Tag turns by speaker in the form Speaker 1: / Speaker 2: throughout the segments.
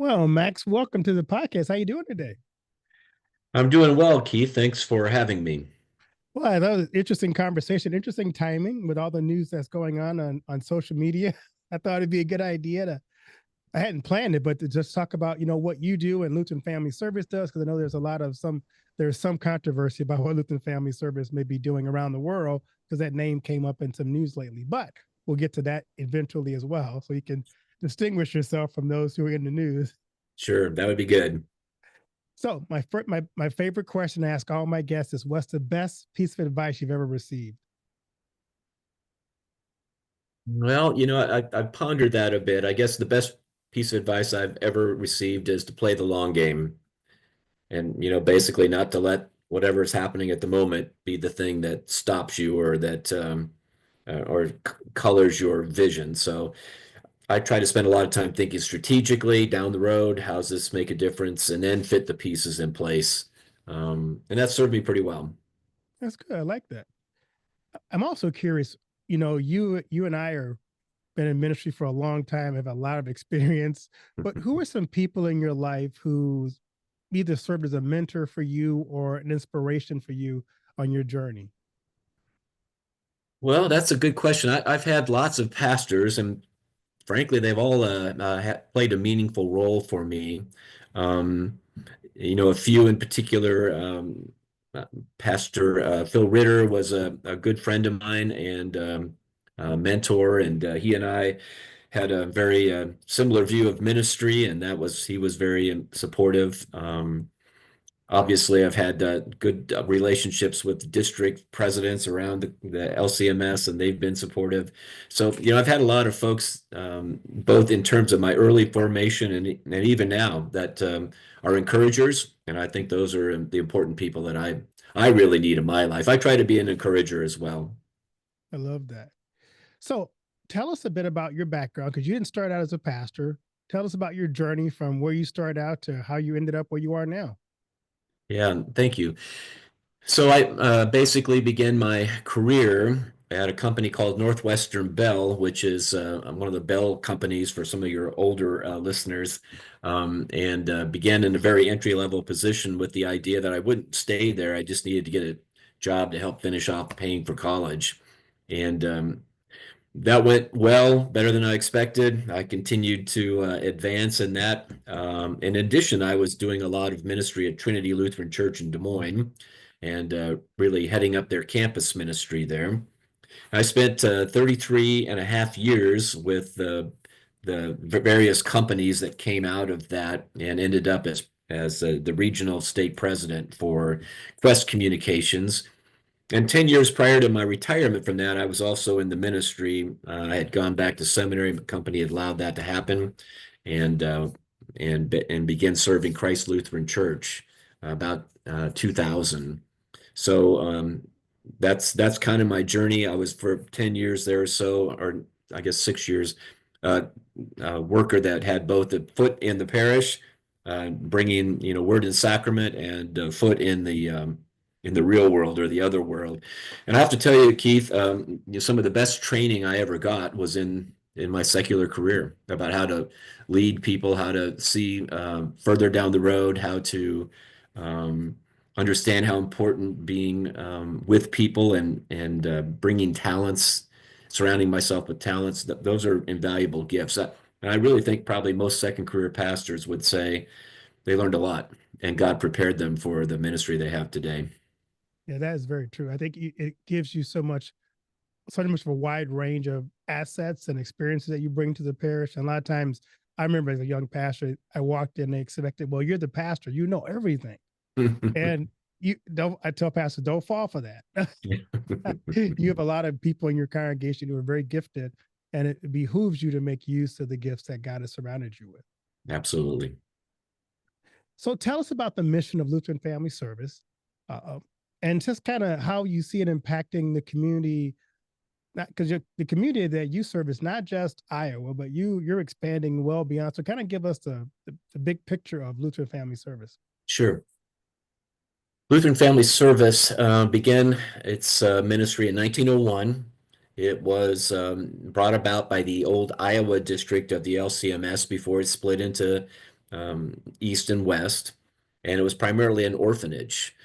Speaker 1: Well, Max, welcome to the podcast. How you doing today?
Speaker 2: I'm doing well, Keith. Thanks for having me.
Speaker 1: Well, that was an interesting conversation, interesting timing with all the news that's going on social media. I thought it'd be a good idea to. I hadn't planned it, but to just talk about what you do and Lutheran Family Service does, because I know there's some controversy about what Lutheran Family Service may be doing around the world because that name came up in some news lately. But we'll get to that eventually as well, so you can distinguish yourself from those who are in the news.
Speaker 2: Sure, that would be good.
Speaker 1: So my favorite question to ask all my guests is, what's the best piece of advice you've ever received?
Speaker 2: Well, I've pondered that a bit. I guess the best piece of advice I've ever received is to play the long game and, basically not to let whatever's happening at the moment be the thing that stops you or that colors your vision. So I try to spend a lot of time thinking strategically down the road, how's this make a difference, and then fit the pieces in place. And that served me pretty well.
Speaker 1: That's good. I like that. I'm also curious. You and I are been in ministry for a long time, have a lot of experience. But who are some people in your life who either served as a mentor for you or an inspiration for you on your journey?
Speaker 2: Well, that's a good question. I've had lots of pastors, and frankly, they've all played a meaningful role for me. Um, a few in particular. Uh, Pastor Phil Ritter was a good friend of mine and a mentor, and he and I had a very similar view of ministry, and he was very supportive. Obviously, I've had good relationships with district presidents around the LCMS, and they've been supportive. So, I've had a lot of folks, both in terms of my early formation and even now, that are encouragers. And I think those are the important people that I really need in my life. I try to be an encourager as well.
Speaker 1: I love that. So tell us a bit about your background, because you didn't start out as a pastor. Tell us about your journey from where you started out to how you ended up where you are now.
Speaker 2: Yeah, thank you. So I basically began my career at a company called Northwestern Bell, which is one of the Bell companies for some of your older listeners, and began in a very entry-level position with the idea that I wouldn't stay there. I just needed to get a job to help finish off paying for college. And that went well, better than I expected. I continued to advance in that. In addition, I was doing a lot of ministry at Trinity Lutheran Church in Des Moines and really heading up their campus ministry there. I spent 33 and a half years with the various companies that came out of that and ended up as the regional state president for Quest Communications. And 10 years prior to my retirement from that, I was also in the ministry. I had gone back to seminary. The company had allowed that to happen, and and began serving Christ Lutheran Church about 2000. So that's kind of my journey. I was for 10 years there or so, or I guess 6 years, uh, a worker that had both a foot in the parish, bringing word and sacrament, and a foot in the real world or the other world. And I have to tell you, Keith, some of the best training I ever got was in my secular career about how to lead people, how to see further down the road, how to um, understand how important being with people and bringing talents, surrounding myself with talents. Those are invaluable gifts. And I really think probably most second career pastors would say they learned a lot, and God prepared them for the ministry they have today.
Speaker 1: Yeah, that is very true. I think it gives you so much of a wide range of assets and experiences that you bring to the parish. And a lot of times, I remember as a young pastor, I walked in, they expected, well, you're the pastor, you know everything. And you don't, I tell pastors, don't fall for that. You have a lot of people in your congregation who are very gifted, and it behooves you to make use of the gifts that God has surrounded you with.
Speaker 2: Absolutely.
Speaker 1: So tell us about the mission of Lutheran Family Service, uh, uh, and just kind of how you see it impacting the community. Because the community that you serve is not just Iowa, but you're expanding well beyond. So kind of give us the big picture of Lutheran Family Service.
Speaker 2: Sure. Lutheran Family Service began its ministry in 1901. It was brought about by the old Iowa district of the LCMS before it split into east and west, and it was primarily an orphanage.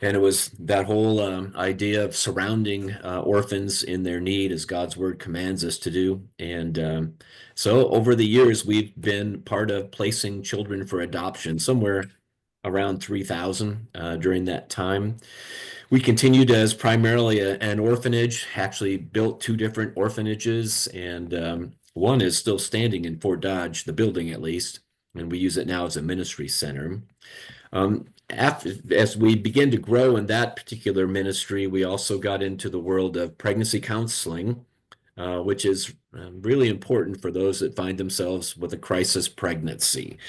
Speaker 2: And it was that whole idea of surrounding orphans in their need, as God's word commands us to do. And so over the years, we've been part of placing children for adoption, somewhere around 3,000 during that time. We continued as primarily an orphanage, actually built two different orphanages, and one is still standing in Fort Dodge, the building at least, and we use it now as a ministry center. As we began to grow in that particular ministry, we also got into the world of pregnancy counseling, which is really important for those that find themselves with a crisis pregnancy.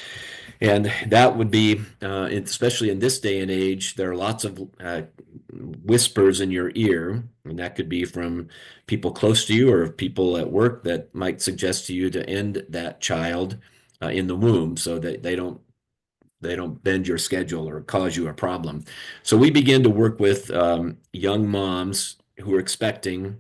Speaker 2: And that would be, especially in this day and age, there are lots of whispers in your ear, and that could be from people close to you or people at work that might suggest to you to end that child in the womb so that they don't bend your schedule or cause you a problem. So we began to work with young moms who are expecting,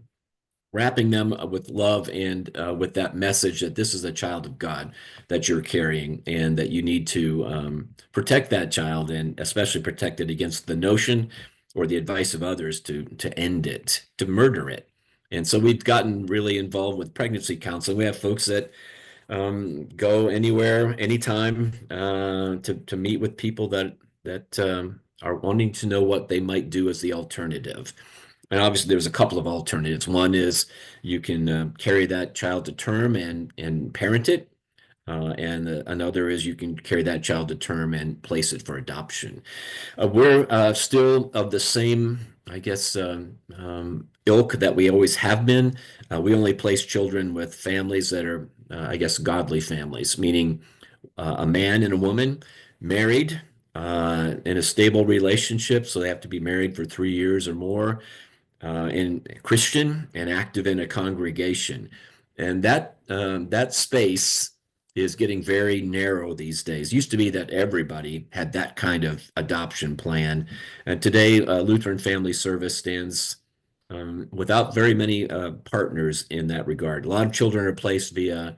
Speaker 2: wrapping them with love and with that message that this is a child of God that you're carrying and that you need to protect that child, and especially protect it against the notion or the advice of others to end it, to murder it. And so we've gotten really involved with pregnancy counseling. We have folks that go anywhere, anytime, to meet with people that are wanting to know what they might do as the alternative. And obviously, there's a couple of alternatives. One is you can carry that child to term and parent it. And another is you can carry that child to term and place it for adoption. We're still of the same, I guess, ilk that we always have been. We only place children with families that are, I guess, godly families, meaning a man and a woman married in a stable relationship. So they have to be married for 3 years or more, and Christian and active in a congregation. And that space is getting very narrow these days. Used to be that everybody had that kind of adoption plan. And today, Lutheran Family Service stands without very many partners in that regard. A lot of children are placed via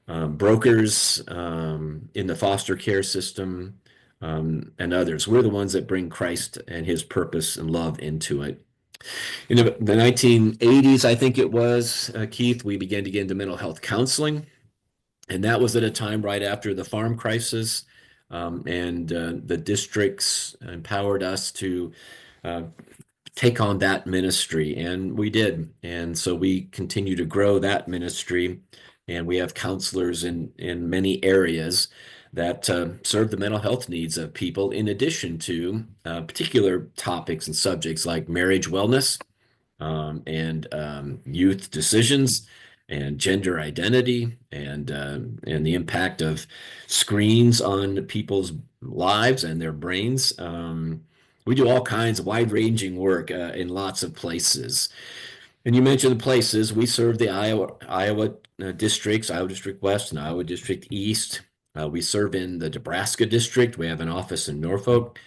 Speaker 2: brokers in the foster care system, and others. We're the ones that bring Christ and his purpose and love into it. In the 1980s, I think it was, Keith, we began to get into mental health counseling. And that was at a time right after the farm crisis. And the districts empowered us to take on that ministry. And we did. And so we continue to grow that ministry. And we have counselors in many areas that serve the mental health needs of people, in addition to particular topics and subjects like marriage wellness, and youth decisions and gender identity, and the impact of screens on people's lives and their brains. We do all kinds of wide-ranging work in lots of places. And you mentioned the places. We serve the Iowa districts, Iowa District West and Iowa District East. We serve in the Nebraska district. We have an office in Norfolk.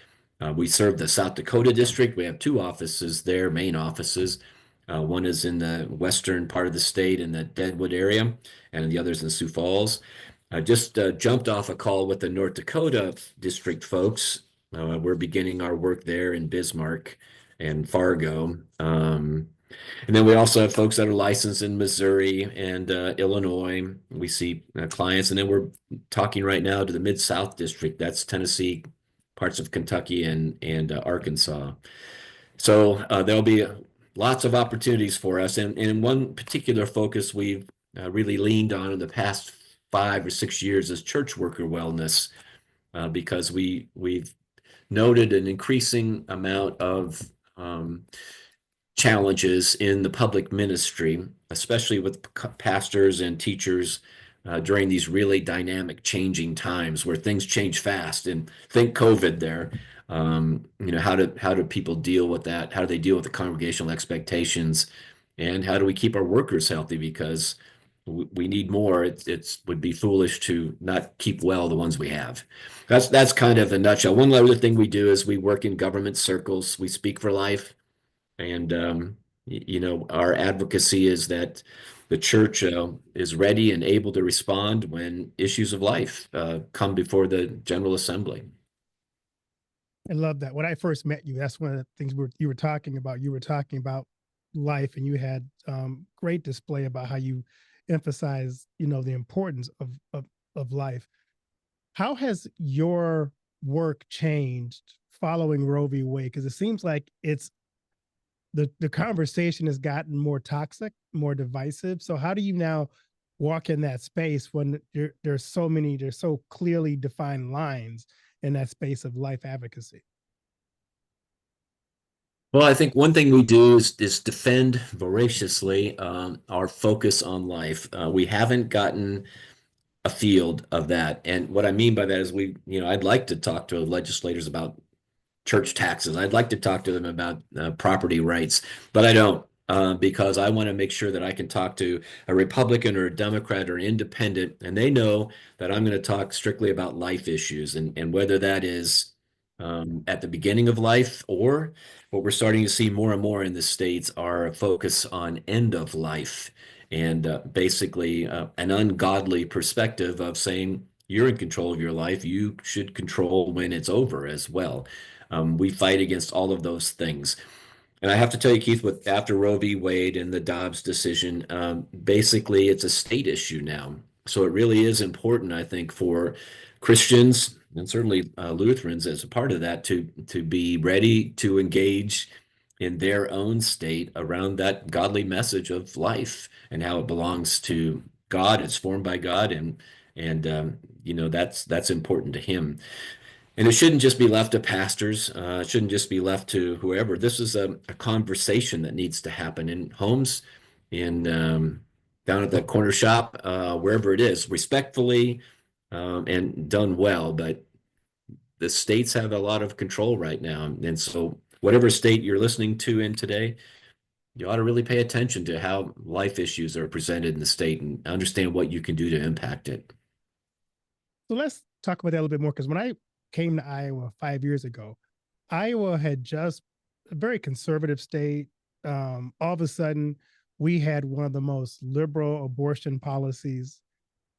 Speaker 2: We serve the South Dakota district. We have two offices there, main offices. One is in the western part of the state in the Deadwood area, and the other is in Sioux Falls. I just jumped off a call with the North Dakota district folks. We're beginning our work there in Bismarck and Fargo. And then we also have folks that are licensed in Missouri and Illinois. We see clients, and then we're talking right now to the Mid-South district. That's Tennessee, parts of Kentucky, and Arkansas. So there'll be lots of opportunities for us. And one particular focus we've really leaned on in the past 5 or 6 years is church worker wellness, because we've noted an increasing amount of challenges in the public ministry, especially with pastors and teachers during these really dynamic, changing times where things change fast. And think COVID there. How do people deal with that? How do they deal with the congregational expectations? And how do we keep our workers healthy? Because we need more. It would be foolish to not keep well the ones we have. That's kind of the nutshell. One other thing we do is we work in government circles. We speak for life. And our advocacy is that the church is ready and able to respond when issues of life come before the General Assembly.
Speaker 1: I love that. When I first met you, that's one of the things you were talking about. You were talking about life, and you had great display about how you emphasize, the importance of life. How has your work changed following Roe v. Wade? Because it seems like the conversation has gotten more toxic, more divisive. So how do you now walk in that space when there's so clearly defined lines in that space of life advocacy?
Speaker 2: Well, I think one thing we do is defend voraciously our focus on life. We haven't gotten a field of that. And what I mean by that is I'd like to talk to legislators about church taxes. I'd like to talk to them about property rights, but I don't because I want to make sure that I can talk to a Republican or a Democrat or an independent, and they know that I'm going to talk strictly about life issues and whether that is at the beginning of life or what we're starting to see more and more in the states are a focus on end of life and basically an ungodly perspective of saying you're in control of your life. You should control when it's over as well. We fight against all of those things. And I have to tell you, Keith, with after Roe v. Wade and the Dobbs decision, basically it's a state issue now. So it really is important, I think, for Christians and certainly Lutherans as a part of that to be ready to engage in their own state around that godly message of life and how it belongs to God. It's formed by God, and that's important to Him. And it shouldn't just be left to pastors. It shouldn't just be left to whoever. This is a conversation that needs to happen in homes, in down at the corner shop, wherever it is, respectfully and done well. But the states have a lot of control right now, and so whatever state you're listening to in today, you ought to really pay attention to how life issues are presented in the state and understand what you can do to impact it.
Speaker 1: So let's talk about that a little bit more, because when I came to Iowa 5 years ago, Iowa had just a very conservative state. All of a sudden, we had one of the most liberal abortion policies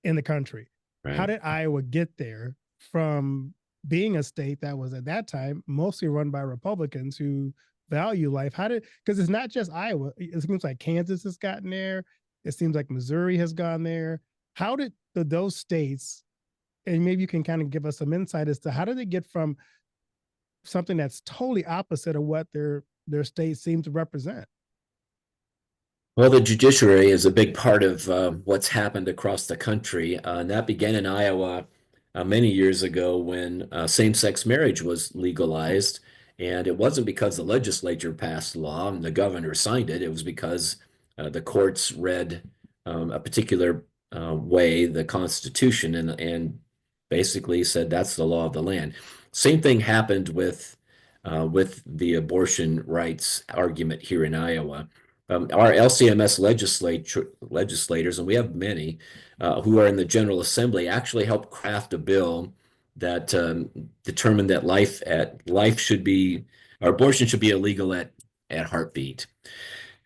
Speaker 1: in the country. How
Speaker 2: Right.
Speaker 1: did Iowa get there from being a state that was at that time mostly run by Republicans who value life? Because it's not just Iowa. It seems like Kansas has gotten there. It seems like Missouri has gone there. How did those states, and maybe you can kind of give us some insight as to how did they get from something that's totally opposite of what their state seems to represent?
Speaker 2: Well, the judiciary is a big part of what's happened across the country, and that began in Iowa many years ago when same-sex marriage was legalized. And it wasn't because the legislature passed the law and the governor signed it. It was because the courts read a particular way the Constitution and basically said that's the law of the land. Same thing happened with the abortion rights argument here in Iowa. Our LCMS legislators, and we have many, who are in the General Assembly, actually helped craft a bill that determined that life should be, or abortion should be illegal at heartbeat.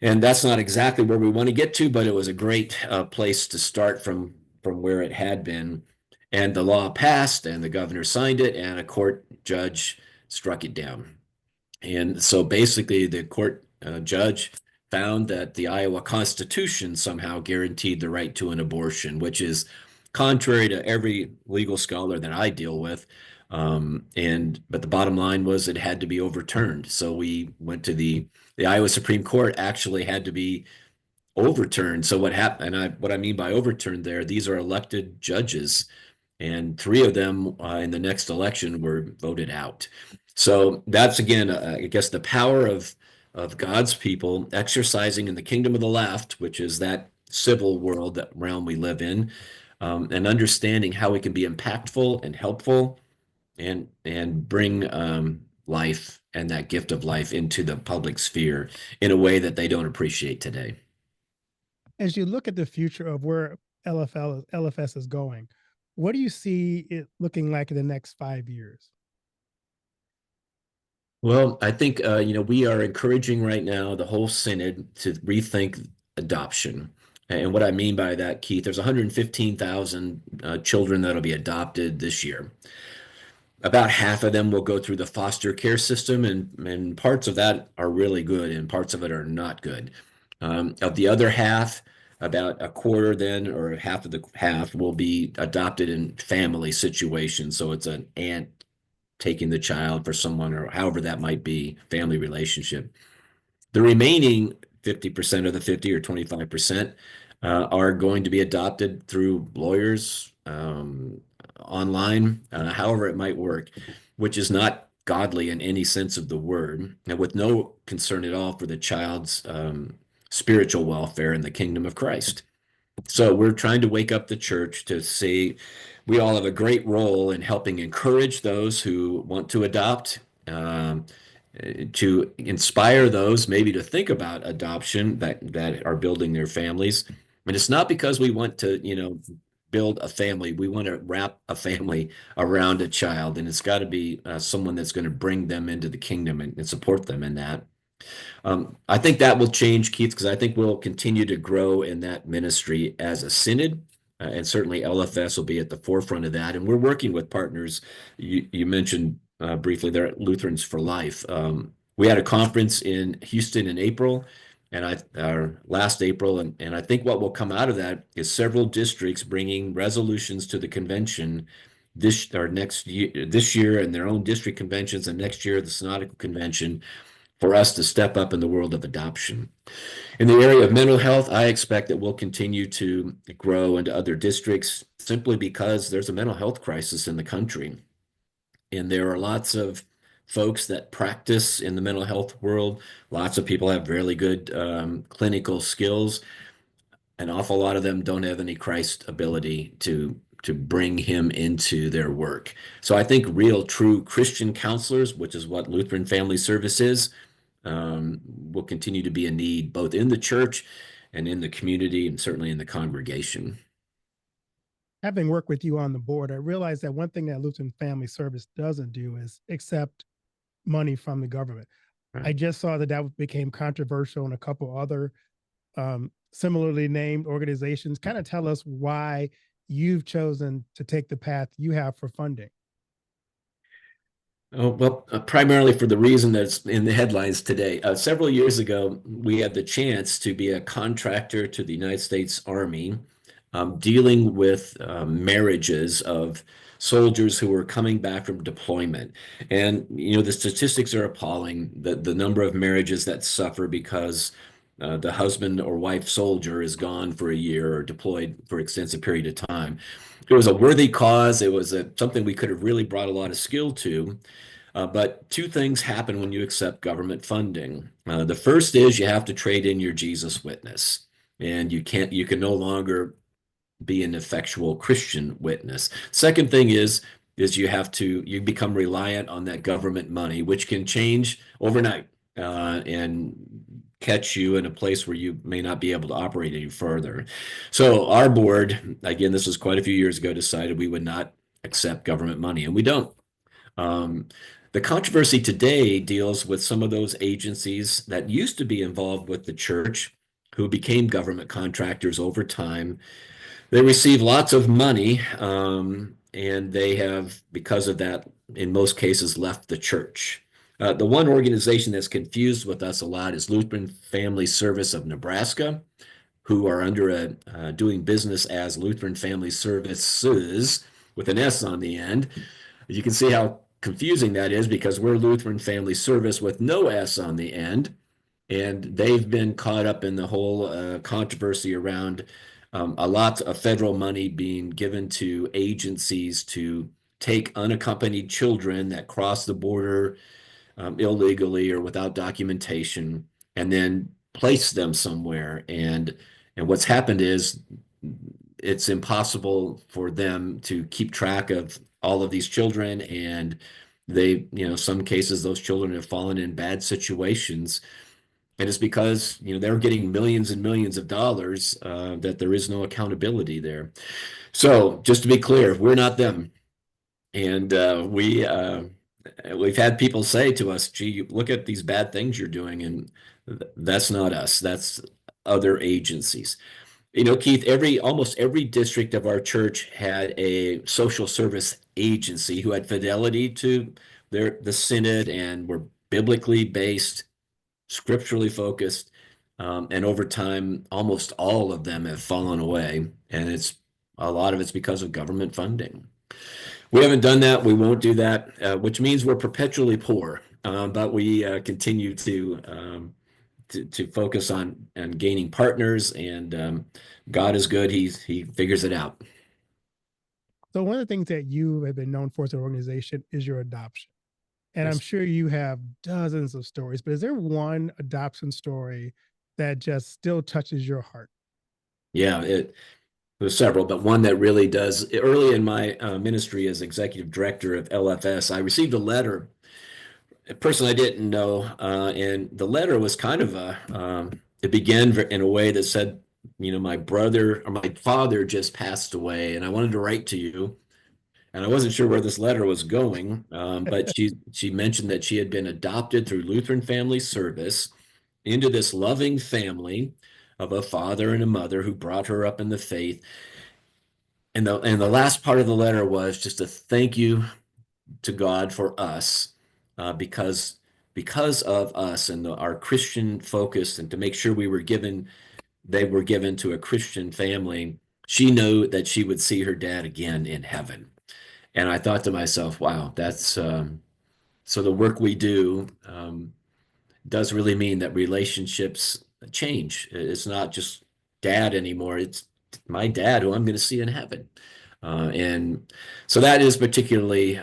Speaker 2: And that's not exactly where we want to get to, but it was a great place to start from where it had been. And the law passed, and the governor signed it, and a court judge struck it down. And so basically, the court judge found that the Iowa Constitution somehow guaranteed the right to an abortion, which is contrary to every legal scholar that I deal with. But the bottom line was it had to be overturned. So we went to the Iowa Supreme Court actually had to be overturned. So what happened, and what I mean by overturned there, these are elected judges, and three of them in the next election were voted out. So that's again, I guess, the power of God's people exercising in the kingdom of the left, which is that civil world, that realm we live in, and understanding how we can be impactful and helpful and bring life and that gift of life into the public sphere in a way that they don't appreciate today.
Speaker 1: As you look at the future of where LFS is going, what do you see it looking like in the next 5 years?
Speaker 2: Well, I think we are encouraging right now the whole synod to rethink adoption. And what I mean by that, Keith, there's 115,000 children that'll be adopted this year. About half of them will go through the foster care system, and parts of that are really good, and parts of it are not good. Of the other half, about a quarter then, or half of the half, will be adopted in family situations. So it's an aunt taking the child for someone, or however that might be, family relationship. The remaining 50% of the 50 or 25% are going to be adopted through lawyers, online, however it might work, which is not godly in any sense of the word, and with no concern at all for the child's spiritual welfare in the kingdom of Christ. So we're trying to wake up the church to see we all have a great role in helping encourage those who want to adopt, to inspire those maybe to think about adoption that are building their families. And it's not because we want to, build a family. We want to wrap a family around a child, and it's got to be someone that's going to bring them into the kingdom and support them in that. I think that will change, Keith, because I think we'll continue to grow in that ministry as a synod, and certainly LFS will be at the forefront of that. And we're working with partners. You mentioned briefly there at Lutherans for Life. We had a conference in Houston in April, last April, and I think what will come out of that is several districts bringing resolutions to the convention this year, and their own district conventions, and next year the synodical convention, for us to step up in the world of adoption. In the area of mental health, I expect that we'll continue to grow into other districts simply because there's a mental health crisis in the country. And there are lots of folks that practice in the mental health world. Lots of people have really good clinical skills. An awful lot of them don't have any Christ ability to bring him into their work. So I think real, true Christian counselors, which is what Lutheran Family Service is, will continue to be a need both in the church and in the community, and certainly in the congregation.
Speaker 1: Having worked with you on the board, I realized that one thing that Lutheran Family Service doesn't do is accept money from the government.
Speaker 2: Right.
Speaker 1: I just saw that that became controversial in a couple other similarly named organizations. Kind of tell us why you've chosen to take the path you have for funding.
Speaker 2: Oh, well, primarily for the reason that's in the headlines today. Several years ago, we had the chance to be a contractor to the United States Army, dealing with marriages of soldiers who were coming back from deployment. And, the statistics are appalling, the number of marriages that suffer because the husband or wife soldier is gone for a year or deployed for extensive period of time. It was a worthy cause. It was something we could have really brought a lot of skill to. But two things happen when you accept government funding. The first is you have to trade in your Jesus witness, and you can no longer be an effectual Christian witness. Second thing is you become reliant on that government money, which can change overnight, and catch you in a place where you may not be able to operate any further. So our board, again, this was quite a few years ago, decided we would not accept government money, and we don't. The controversy today deals with some of those agencies that used to be involved with the church, who became government contractors over time. They receive lots of money, and they have, because of that, in most cases, left the church. The one organization that's confused with us a lot is Lutheran Family Service of Nebraska, who are doing business as Lutheran Family Services with an S on the end. You can see how confusing that is, because we're Lutheran Family Service with no S on the end, and they've been caught up in the whole controversy around a lot of federal money being given to agencies to take unaccompanied children that cross the border illegally or without documentation, and then place them somewhere. And what's happened is it's impossible for them to keep track of all of these children, and some cases those children have fallen in bad situations, and it's because they're getting millions and millions of dollars, that there is no accountability there. So just to be clear, we're not them. And we've had people say to us, gee, look at these bad things you're doing, and that's not us, that's other agencies. Keith, almost every district of our church had a social service agency who had fidelity to the synod and were biblically based, scripturally focused. And over time, almost all of them have fallen away. And a lot of it's because of government funding. We haven't done that. We won't do that, which means we're perpetually poor. But we continue to focus on gaining partners, and God is good. He figures it out.
Speaker 1: So one of the things that you have been known for as an organization is your adoption. And I'm
Speaker 2: Yes.
Speaker 1: sure you have dozens of stories, but is there one adoption story that just still touches your heart?
Speaker 2: Yeah, there's several, but one that really does. Early in my ministry as executive director of LFS, I received a letter, a person I didn't know, and the letter was kind of it began in a way that said, my brother or my father just passed away, and I wanted to write to you. And I wasn't sure where this letter was going, but she mentioned that she had been adopted through Lutheran Family Service into this loving family of a father and a mother who brought her up in the faith. And the last part of the letter was just a thank you to God for us, because of us and our Christian focus, and to make sure they were given to a Christian family. She knew that she would see her dad again in heaven. And I thought to myself, wow, that's so the work we do does really mean that relationships change. It's not just dad anymore. It's my dad who I'm going to see in heaven. And so that is particularly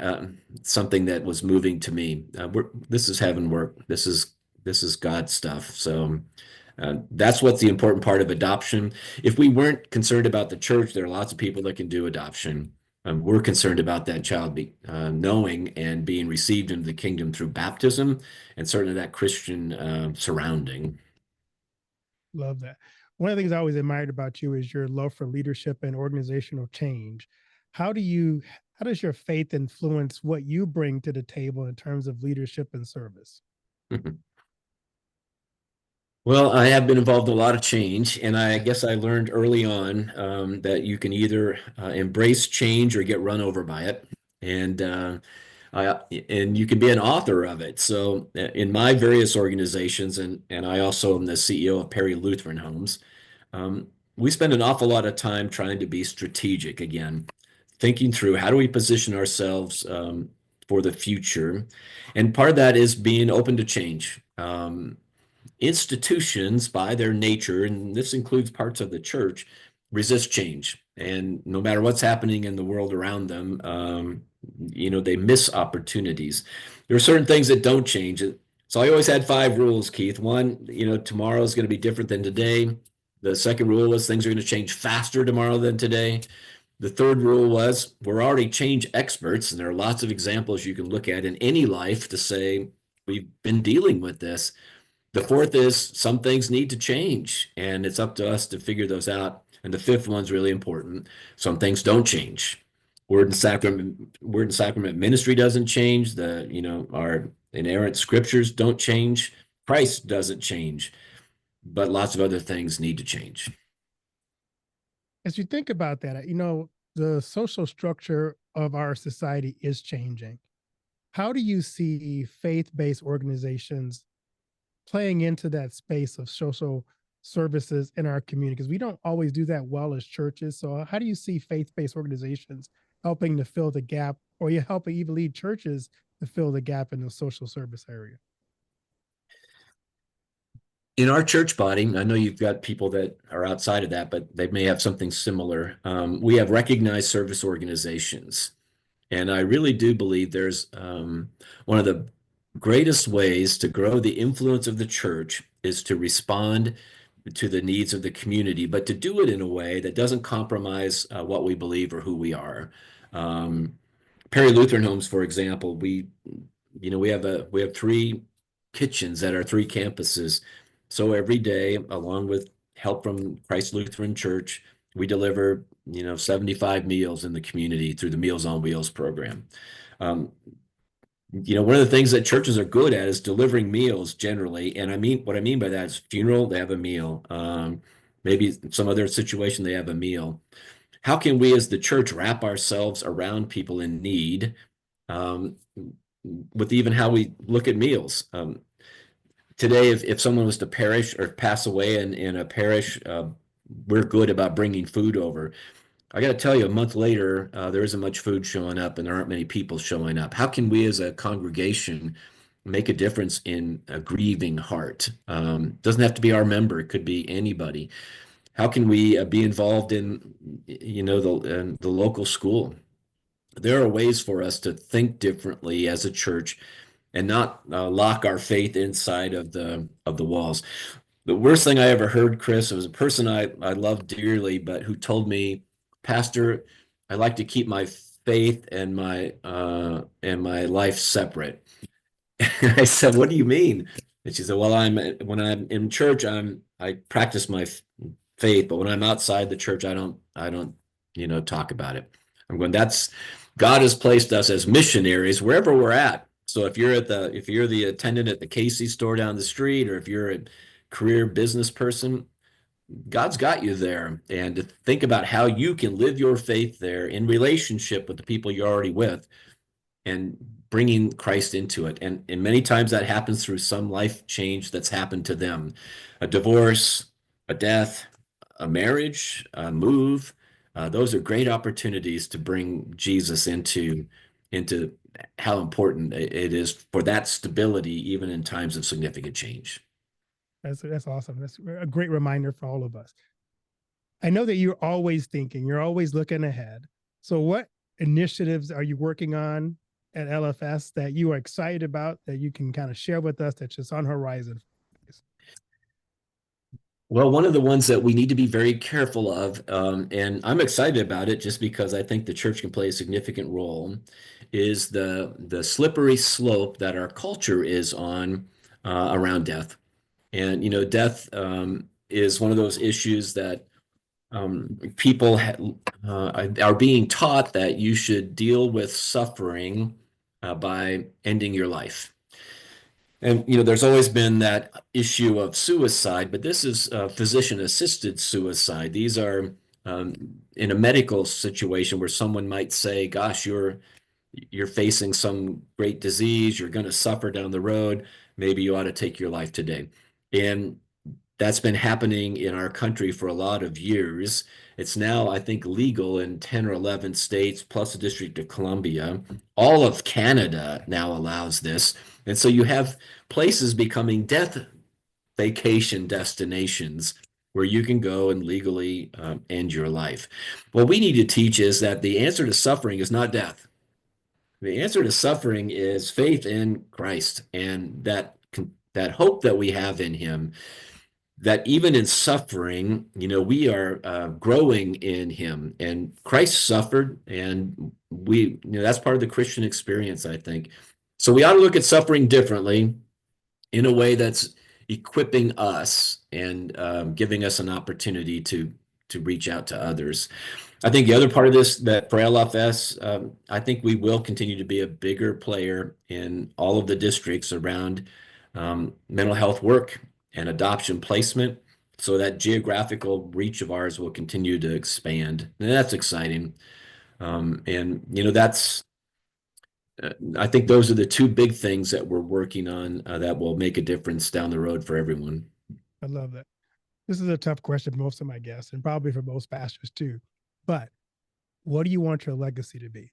Speaker 2: something that was moving to me. This is heaven work. This is God stuff. So that's what's the important part of adoption. If we weren't concerned about the church, there are lots of people that can do adoption. We're concerned about that child knowing and being received into the kingdom through baptism, and certainly that Christian surrounding.
Speaker 1: Love that. One of the things I always admired about you is your love for leadership and organizational change. How do you how does your faith influence what you bring to the table in terms of leadership and service?
Speaker 2: Well, I have been involved in a lot of change, and I guess I learned early on that you can either embrace change or get run over by it, and I and you can be an author of it. So, in my various organizations, and I also am the CEO of Perry Lutheran Homes, um, we spend an awful lot of time trying to be strategic again, thinking through how do we position ourselves for the future, and part of that is being open to change. Institutions, by their nature, and this includes parts of the church, resist change. And no matter what's happening in the world around them, they miss opportunities. There are certain things that don't change. So I always had 5 rules, Keith. One, tomorrow is going to be different than today. The second rule was things are going to change faster tomorrow than today. The third rule was we're already change experts, and there are lots of examples you can look at in any life to say we've been dealing with this. The fourth is some things need to change, and it's up to us to figure those out. And the fifth one's really important. Some things don't change. Word and sacrament ministry doesn't change. Our inerrant scriptures don't change. Christ doesn't change, but lots of other things need to change.
Speaker 1: As you think about that, the social structure of our society is changing. How do you see faith-based organizations playing into that space of social services in our community? Because we don't always do that well as churches. So how do you see faith-based organizations helping to fill the gap, or you helping even lead churches to fill the gap in the social service area?
Speaker 2: In our church body, I know you've got people that are outside of that, but they may have something similar. We have recognized service organizations. And I really do believe there's one of the greatest ways to grow the influence of the church is to respond to the needs of the community, but to do it in a way that doesn't compromise what we believe or who we are. Um, Perry Lutheran Homes, for example, we have 3 kitchens at our 3 campuses. So every day, along with help from Christ Lutheran Church, we deliver 75 meals in the community through the Meals on Wheels program. Um, one of the things that churches are good at is delivering meals generally, and what I mean by that is funeral, they have a meal. maybe some other situation they have a meal. How can we as the church wrap ourselves around people in need, um, with even how we look at meals? Today, if someone was to perish or pass away in a parish, we're good about bringing food over. I got to tell you, a month later, there isn't much food showing up and there aren't many people showing up. How can we as a congregation make a difference in a grieving heart? Doesn't have to be our member, it could be anybody. How can we be involved in, the local school? There are ways for us to think differently as a church and not lock our faith inside of the walls. The worst thing I ever heard, Chris, was a person I love dearly, but who told me, Pastor, I like to keep my faith and my life separate. I said, what do you mean? And she said, well, when I'm in church, I practice my faith, but when I'm outside the church, I don't, talk about it. I'm going, that's God has placed us as missionaries wherever we're at. So if you're the attendant at the Casey store down the street, or if you're a career business person, God's got you there. And to think about how you can live your faith there in relationship with the people you're already with, and bringing Christ into it. And many times that happens through some life change that's happened to them, a divorce, a death, a marriage, a move. Those are great opportunities to bring Jesus into how important it is for that stability, even in times of significant change.
Speaker 1: That's awesome. That's a great reminder for all of us. I know that you're always thinking, you're always looking ahead. So what initiatives are you working on at LFS that you are excited about that you can kind of share with us that's just on horizon?
Speaker 2: Well, one of the ones that we need to be very careful of, and I'm excited about it just because I think the church can play a significant role, is the slippery slope that our culture is on around death. And death is one of those issues that people are being taught that you should deal with suffering by ending your life. And there's always been that issue of suicide, but this is physician-assisted suicide. These are in a medical situation where someone might say, "Gosh, you're facing some great disease. You're going to suffer down the road. Maybe you ought to take your life today." And that's been happening in our country for a lot of years. It's now, I think, legal in 10 or 11 states, plus the District of Columbia. All of Canada now allows this. And so you have places becoming death vacation destinations where you can go and legally end your life. What we need to teach is that the answer to suffering is not death. The answer to suffering is faith in Christ, and that hope that we have in him, that even in suffering, we are growing in him. And Christ suffered, and that's part of the Christian experience, I think. So we ought to look at suffering differently, in a way that's equipping us and giving us an opportunity to reach out to others. I think the other part of this, that for LFS, I think we will continue to be a bigger player in all of the districts around mental health work and adoption placement, so that geographical reach of ours will continue to expand. And that's exciting. And that's I think those are the two big things that we're working on that will make a difference down the road for everyone.
Speaker 1: I love that. This is a tough question for most of my guests, and probably for most pastors too. But what do you want your legacy to be?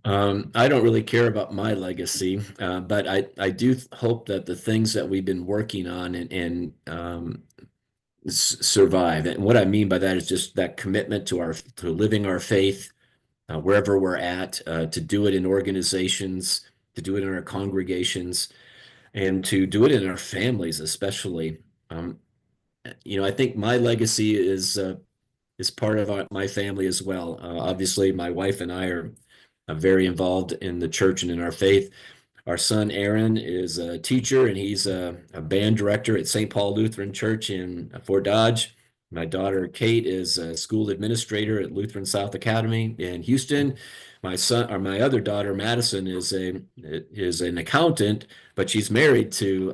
Speaker 2: I don't really care about my legacy, but I do hope that the things that we've been working on and survive. And what I mean by that is just that commitment to living our faith wherever we're at, to do it in organizations, to do it in our congregations, and to do it in our families, especially. Um, I think my legacy is part of my family as well. Obviously, my wife and I are very involved in the church and in our faith. Our son Aaron is a teacher, and he's a band director at St. Paul Lutheran Church in Fort Dodge. My daughter Kate is a school administrator at Lutheran South Academy in Houston. My other daughter Madison is an accountant, but she's married to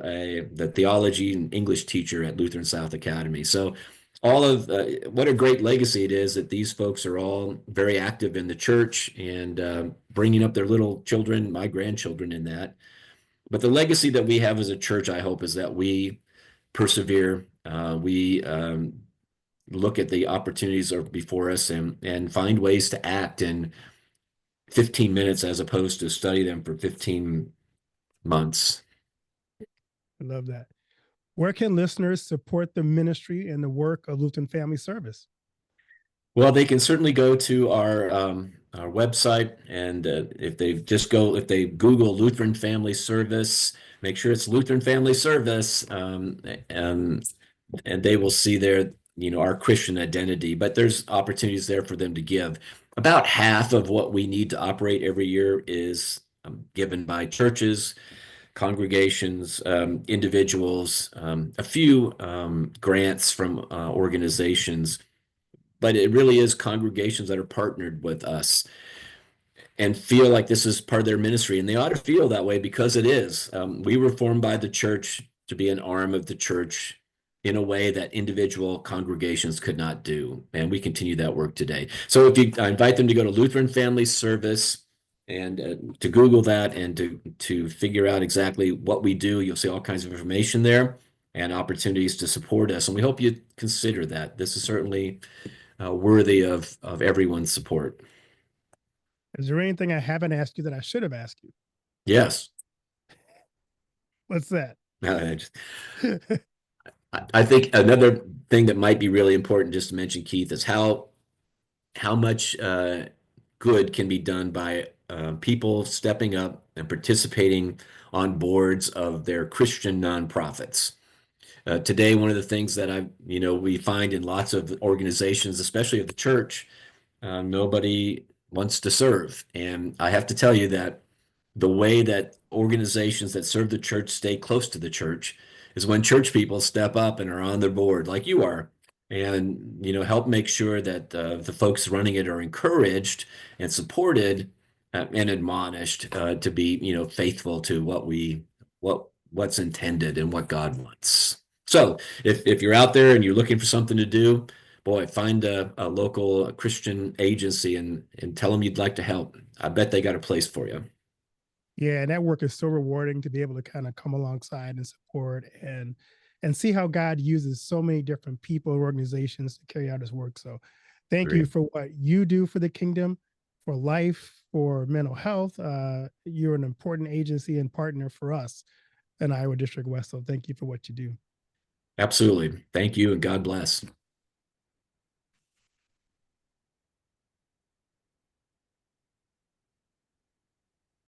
Speaker 2: the theology and English teacher at Lutheran South Academy. So all of what a great legacy it is that these folks are all very active in the church and bringing up their little children, my grandchildren in that. But the legacy that we have as a church, I hope, is that we persevere. We look at the opportunities are before us and find ways to act in 15 minutes as opposed to study them for 15 months.
Speaker 1: I love that. Where can listeners support the ministry and the work of Lutheran Family Service?
Speaker 2: Well, they can certainly go to our website, and if they Google Lutheran Family Service, make sure it's Lutheran Family Service, and they will see there, our Christian identity. But there's opportunities there for them to give. About half of what we need to operate every year is given by churches, congregations, individuals, a few grants from organizations, but it really is congregations that are partnered with us and feel like this is part of their ministry. And they ought to feel that way because it is. We were formed by the church to be an arm of the church in a way that individual congregations could not do. And we continue that work today. So I invite them to go to Lutheran Family Service and to Google that and to figure out exactly what we do. You'll see all kinds of information there and opportunities to support us. And we hope you consider that. This is certainly worthy of everyone's support.
Speaker 1: Is there anything I haven't asked you that I should have asked you?
Speaker 2: Yes.
Speaker 1: What's that?
Speaker 2: I think another thing that might be really important just to mention, Keith, is how much good can be done by people stepping up and participating on boards of their Christian nonprofits. Today, one of the things that we find in lots of organizations, especially of the church, nobody wants to serve. And I have to tell you that the way that organizations that serve the church stay close to the church is when church people step up and are on their board like you are and help make sure that the folks running it are encouraged and supported and admonished to be faithful to what's intended and what God wants. So if you're out there and you're looking for something to do, boy, find a local Christian agency and tell them you'd like to help. I bet they got a place for you.
Speaker 1: Yeah, and that work is so rewarding to be able to kind of come alongside and support and see how God uses so many different people, organizations to carry out his work. So thank you for what you do for the kingdom, for life, for mental health. You're an important agency and partner for us in Iowa District West. So thank you for what you do.
Speaker 2: Absolutely. Thank you and God bless.